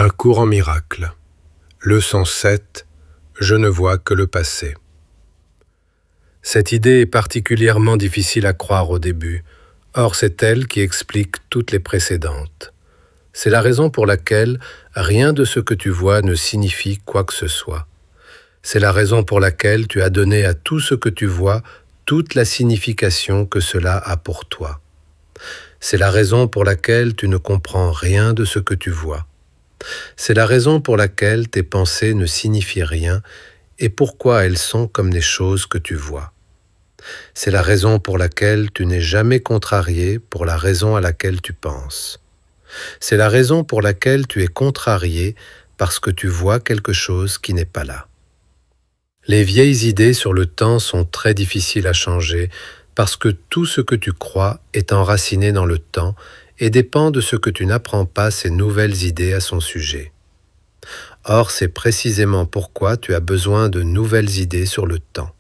Un cours en miracle. Leçon 7. Je ne vois que le passé. Cette idée est particulièrement difficile à croire au début. Or, c'est elle qui explique toutes les précédentes. C'est la raison pour laquelle rien de ce que tu vois ne signifie quoi que ce soit. C'est la raison pour laquelle tu as donné à tout ce que tu vois toute la signification que cela a pour toi. C'est la raison pour laquelle tu ne comprends rien de ce que tu vois. C'est la raison pour laquelle tes pensées ne signifient rien et pourquoi elles sont comme des choses que tu vois. C'est la raison pour laquelle tu n'es jamais contrarié pour la raison à laquelle tu penses. C'est la raison pour laquelle tu es contrarié parce que tu vois quelque chose qui n'est pas là. Les vieilles idées sur le temps sont très difficiles à changer parce que tout ce que tu crois est enraciné dans le temps et dépend de ce que tu n'apprends pas ces nouvelles idées à son sujet. Or, c'est précisément pourquoi tu as besoin de nouvelles idées sur le temps.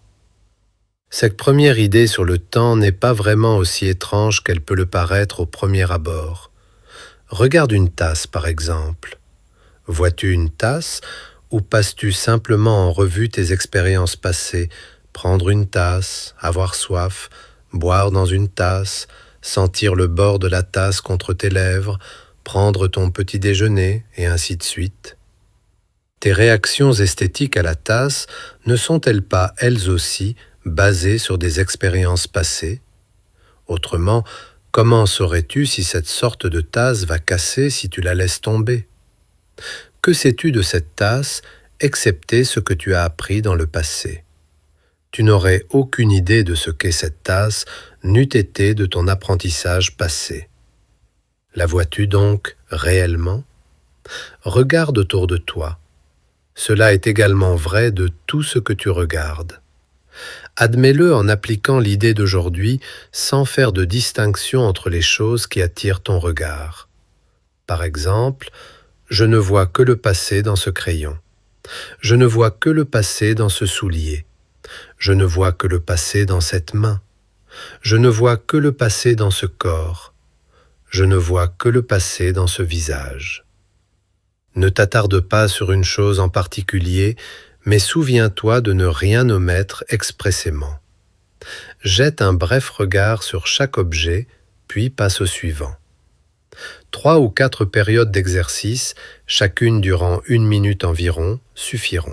Cette première idée sur le temps n'est pas vraiment aussi étrange qu'elle peut le paraître au premier abord. Regarde une tasse, par exemple. Vois-tu une tasse ou passes-tu simplement en revue tes expériences passées, prendre une tasse, avoir soif, boire dans une tasse, sentir le bord de la tasse contre tes lèvres, prendre ton petit déjeuner, et ainsi de suite. Tes réactions esthétiques à la tasse ne sont-elles pas, elles aussi, basées sur des expériences passées? Autrement, comment saurais-tu si cette sorte de tasse va casser si tu la laisses tomber? Que sais-tu de cette tasse, excepté ce que tu as appris dans le passé? Tu n'aurais aucune idée de ce qu'est cette tasse, n'eût été de ton apprentissage passé. La vois-tu donc réellement? Regarde autour de toi. Cela est également vrai de tout ce que tu regardes. Admets-le en appliquant l'idée d'aujourd'hui sans faire de distinction entre les choses qui attirent ton regard. Par exemple, je ne vois que le passé dans ce crayon. Je ne vois que le passé dans ce soulier. Je ne vois que le passé dans cette main. Je ne vois que le passé dans ce corps. Je ne vois que le passé dans ce visage. Ne t'attarde pas sur une chose en particulier, mais souviens-toi de ne rien omettre expressément. Jette un bref regard sur chaque objet, puis passe au suivant. 3 ou 4 périodes d'exercice, chacune durant 1 minute environ, suffiront.